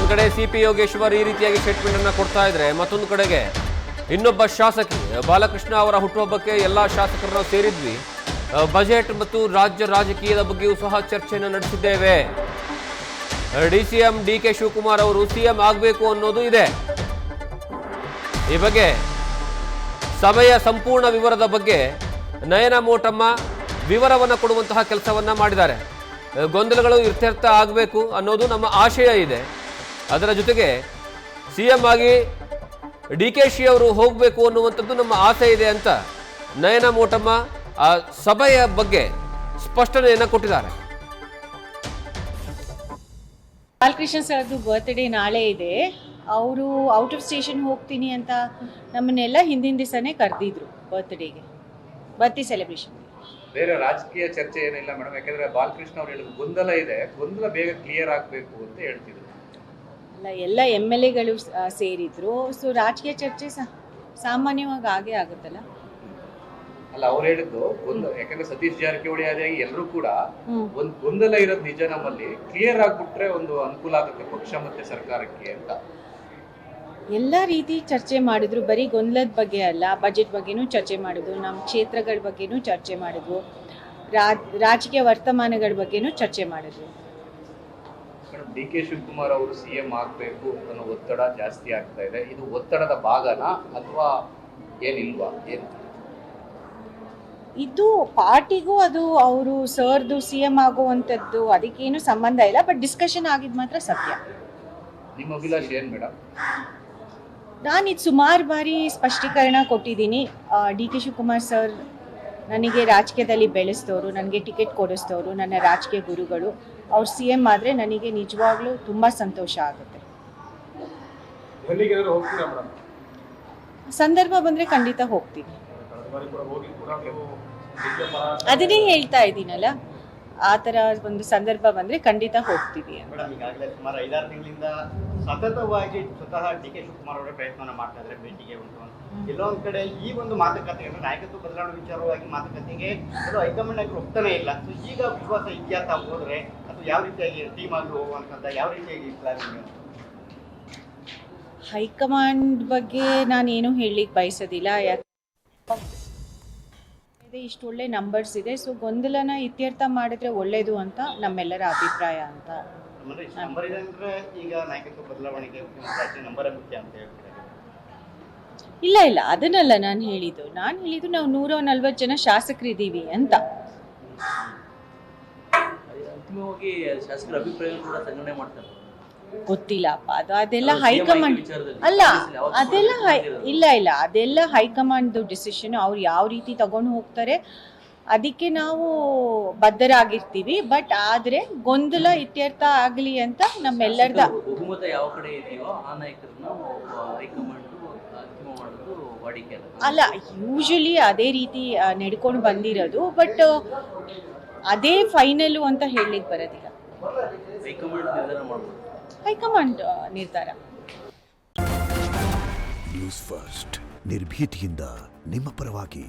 ಒಂದ್ ಕಡೆ ಸಿಪಿ ಯೋಗೇಶ್ವರ್ ಈ ರೀತಿಯಾಗಿ ಸ್ಟೇಟ್ಮೆಂಟ್ ಅನ್ನ ಕೊಡ್ತಾ ಇದ್ರೆ, ಮತ್ತೊಂದು ಕಡೆಗೆ ಇನ್ನೊಬ್ಬ ಶಾಸಕಿ ಬಾಲಕೃಷ್ಣ ಅವರ ಹುಟ್ಟುಹಬ್ಬಕ್ಕೆ ಎಲ್ಲಾ ಶಾಸಕರನ್ನು ಸೇರಿದ್ವಿ, ಬಜೆಟ್ ಮತ್ತು ರಾಜ್ಯ ರಾಜಕೀಯದ ಬಗ್ಗೆಯೂ ಸಹ ಚರ್ಚೆಯನ್ನು ನಡೆಸಿದ್ದೇವೆ. ಡಿಸಿಎಂ ಡಿಕೆ ಶಿವಕುಮಾರ್ ಅವರು ಸಿಎಂ ಆಗಬೇಕು ಅನ್ನೋದು ಇದೆ. ಈ ಬಗ್ಗೆ ಸಭೆಯ ಸಂಪೂರ್ಣ ವಿವರದ ಬಗ್ಗೆ ನಯನ ಮೋಟಮ್ಮ ವಿವರವನ್ನು ಕೊಡುವಂತಹ ಕೆಲಸವನ್ನ ಮಾಡಿದ್ದಾರೆ. ಗೊಂದಲಗಳು ಇತ್ಯರ್ಥ ಆಗಬೇಕು ಅನ್ನೋದು ನಮ್ಮ ಆಶಯ ಇದೆ. ಅದರ ಜೊತೆಗೆ ಸಿಎಂ ಆಗಿ ಡಿಕೆಶಿ ಅವರು ಹೋಗಬೇಕು ಅನ್ನುವಂಥದ್ದು ನಮ್ಮ ಆಸೆ ಇದೆ ಅಂತ ನಯನ ಮೋಟಮ್ಮ ಆ ಸಭೆಯ ಬಗ್ಗೆ ಸ್ಪಷ್ಟನೆಯನ್ನು ಕೊಟ್ಟಿದ್ದಾರೆ. ಬಾಲಕೃಷ್ಣ ಸರ್ದು ಬರ್ತ್ಡೇ ನಾಳೆ ಇದೆ. ಅವರು ಔಟ್ ಆಫ್ ಸ್ಟೇಷನ್ ಹೋಗ್ತೀನಿ ಅಂತ ನಮ್ಮನ್ನೆಲ್ಲ ಹಿಂದಿನ ದಿವಸನೇ ಕರೆದಿದ್ರು ಬರ್ತ್ಡೇ ಸೆಲೆಬ್ರೇಷನ್. ಬೇರೆ ರಾಜಕೀಯ ಚರ್ಚೆ ಏನಿಲ್ಲ ಮೇಡಮ್, ಯಾಕಂದ್ರೆ ಬಾಲಕೃಷ್ಣ ಅವ್ರು ಹೇಳಿದ ಗೊಂದಲ ಇದೆ, ಗೊಂದಲ ಬೇಗ ಕ್ಲಿಯರ್ ಆಗಬೇಕು ಅಂತ ಹೇಳ್ತಿದ್ರು. ಅಲ್ಲ, ಎಲ್ಲ MLAಗಳು ಸೇರಿದ್ರು. ಸೊ ರಾಜಕೀಯ ಚರ್ಚೆ ಸಾಮಾನ್ಯವಾಗಿ ಆಗೇ ಆಗುತ್ತಲ್ಲ. ಅಲ್ಲ, ಅವ್ರು ಹೇಳಿದ್ದು ಗೊಂದಲ, ಯಾಕಂದ್ರೆ ಸತೀಶ್ ಜಾರಕಿಹೊಳಿ ಆದಾಗಿ ಎಲ್ಲರೂ ಕೂಡ ಒಂದು ಗೊಂದಲ ಇರೋದು ನಿಜ, ನಮ್ಮಲ್ಲಿ ಕ್ಲಿಯರ್ ಆಗ್ಬಿಟ್ರೆ ಒಂದು ಅನುಕೂಲ ಆಗುತ್ತೆ ಪಕ್ಷ ಮತ್ತೆ ಸರ್ಕಾರಕ್ಕೆ ಅಂತ. ಎಲ್ಲ ರೀತಿ ಚರ್ಚೆ ಮಾಡಿದ್ರು, ಬರೀ ಗೊಂದಲದ ಬಗ್ಗೆ ಅಲ್ಲ, ಬಜೆಟ್ ಬಗ್ಗೆನೂ ಚರ್ಚೆ ಮಾಡಿದ್ರು, ನಮ್ಮ ಕ್ಷೇತ್ರಗಳ ಬಗ್ಗೆನೂ ಚರ್ಚೆ ಮಾಡಿದ್ರು, ರಾಜಕೀಯ ವರ್ತಮಾನಗಳ ಬಗ್ಗೆನೂ ಚರ್ಚೆ ಮಾಡಿದ್ರು. ಡಿಕೆ ಶಿವಕುಮಾರ್ ಅವರು ಸಿಎಂ ಆಗಬೇಕು ಅನ್ನೋ ಒತ್ತಡ ಜಾಸ್ತಿ ಆಗ್ತಾ ಇದೆ. ಇದು ಒತ್ತಡದ ಭಾಗನಾ ಅಥವಾ ಏನಿಲ್ವಾ? ಏನು ಇದು ಪಾರ್ಟಿಗೂ ಅದು ಅವರು ಸರ್ದು ಸಿಎಂ ಆಗುವಂಥದ್ದು ಅದಕ್ಕೇನು ಸಂಬಂಧ ಇಲ್ಲ. ಬಟ್ ಡಿಸ್ಕಷನ್ ಆಗಿದ್ದು ಮಾತ್ರ ಸತ್ಯ. ನಿಮ್ಮ ಅಭಿಲಾಷೆ ಏನು ಮೇಡಮ್? ನಾನು ಇದು ಸುಮಾರು ಬಾರಿ ಸ್ಪಷ್ಟೀಕರಣ ಕೊಟ್ಟಿದ್ದೀನಿ. ಡಿ.ಕೆ. ಶಿವಕುಮಾರ್ ಸರ್ ನನಗೆ ರಾಜಕೀಯದಲ್ಲಿ ಬೆಳೆಸಿದವರು, ನನಗೆ ಟಿಕೆಟ್ ಕೊಡಿಸಿದವರು, ನನ್ನ ರಾಜಕೀಯ ಗುರುಗಳು. ಅವ್ರು ಸಿಎಂ ಆದರೆ ನನಗೆ ನಿಜವಾಗ್ಲೂ ತುಂಬ ಸಂತೋಷ ಆಗುತ್ತೆ. ಸಂದರ್ಭ ಬಂದರೆ ಖಂಡಿತ ಹೋಗ್ತೀನಿ. ಅದನ್ನೇ ಹೇಳ್ತಾ ಇದ್ದೀನಲ್ಲ, ಆ ಥರ ಒಂದು ಸಂದರ್ಭ ಬಂದರೆ ಖಂಡಿತ ಹೋಗ್ತೀವಿ ಅಂತ. ಈಗಾಗಲೇ ಸುಮಾರು 5-6 ತಿಂಗಳಿಂದ ಸತತವಾಗಿ ಸ್ವತಃ ಡಿ.ಕೆ. ಶಿವಕುಮಾರ್ ಅವರೇ ಪ್ರಯತ್ನ ಮಾಡ್ತಾ ಇದ್ದಾರೆ ಭೇಟಿಗೆ ಉಂಟು. ಎಲ್ಲೊಂದು ಕಡೆ ಈ ಒಂದು ಮಾತುಕತೆ ನಾಯಕತ್ವ ಬದಲಾವಣೆ ವಿಚಾರವಾಗಿ ಮಾತುಕತೆಗೆ ಅದು ಹೈಕಮಾಂಡ್ ನಾಯಕರು ಹೋಗ್ತಾನೆ ಇಲ್ಲ. ಸೊ ಈಗ ವಿಶ್ವಾಸ ಇತಿಹಾಸ ಹೋದ್ರೆ ಅದು ಯಾವ ರೀತಿಯಾಗಿ ಟೀಮ್ ಆಗಿ ಹೋಗುವಂಥದ್ದು, ಯಾವ ರೀತಿಯಾಗಿ ಪ್ಲಾನಿಂಗ್? ಹೈಕಮಾಂಡ್ ಬಗ್ಗೆ ನಾನೇನು ಹೇಳಲಿಕ್ಕೆ ಬಯಸೋದಿಲ್ಲ. ಯಾಕೆ ಇಷ್ಟು ಒಳ್ಳೆ ನಂಬರ್ಸ್ ಇದೆ. ಸೊ ಗೊಂದಲನ ಇತ್ಯರ್ಥ ಮಾಡಿದ್ರೆ ಒಳ್ಳೇದು ಅಂತ ನಮ್ಮೆಲ್ಲರ ಅಭಿಪ್ರಾಯ ಅಂತ. ನಂಬರ್ ಇದೆ ಅಂದ್ರೆ ಈಗ ನಾಯಕತ್ವ ಬದಲಾವಣೆಗೆ ನಂಬರ್ ಮುಖ್ಯ ಅಂತ ಹೇಳ್ತಾರೆ. ಇಲ್ಲ, ಅದನ್ನಲ್ಲ ನಾನು ಹೇಳಿದ್ದು ನಾವು 140 ಜನ ಶಾಸಕರಿದ್ದೀವಿ ಅಂತ. ಅಂತಿಮವಾಗಿ ಶಾಸಕರ ಅಭಿಪ್ರಾಯ ಕೂಡ ಸಂಗ್ರಹಣೆ ಮಾಡ್ತಾರೆ. ಗೊತ್ತಿಲ್ಲಪ್ಪ, ಅದೆಲ್ಲ ಹೈಕಮಾಂಡ್ ಅಲ್ಲ, ಅದೆಲ್ಲ ಇಲ್ಲ ಅದೆಲ್ಲ ಹೈಕಮಾಂಡ್ದು ಡಿಸಿಷನ್. ಅವ್ರು ಯಾವ ರೀತಿ ತಗೊಂಡು ಹೋಗ್ತಾರೆ ಅದಕ್ಕೆ ನಾವು ಬದ್ಧರಾಗಿರ್ತೀವಿ. ಬಟ್ ಆದರೆ ಗೊಂದಲ ಇತ್ಯರ್ಥ ಆಗಲಿ ಅಂತ ನಮ್ಮೆಲ್ಲರದ ಬಹುಮತ ಯಾವ ಕಡೆ ಇದೆಯೋ ಆ ನಾಯಕರನ್ನ ಹೈಕಮಾಂಡ್ ಅಂತಿಮ ಮಾಡೋದು ವಾಡಿಕೆ ಅಲ್ಲ. ಯೂಶಲಿ ಅದೇ ರೀತಿ ನಡ್ಕೊಂಡು ಬಂದಿರೋದು. ಬಟ್ ಅದೇ ಫೈನಲು ಅಂತ ಹೇಳಲಿಕ್ಕೆ ಬರೋದಿಲ್ಲ. ಹೈಕಮಾಂಡ್ ನಿರ್ಧಾರ ಮಾಡ್ಬೋದು. ಹೈಕಮಾಂಡ್ ನಿರ್ಧಾರ. ನ್ಯೂಸ್ ಫಸ್ಟ್ ನಿರ್ಭೀತಿಯಿಂದ ನಿಮ್ಮ ಪರವಾಗಿ.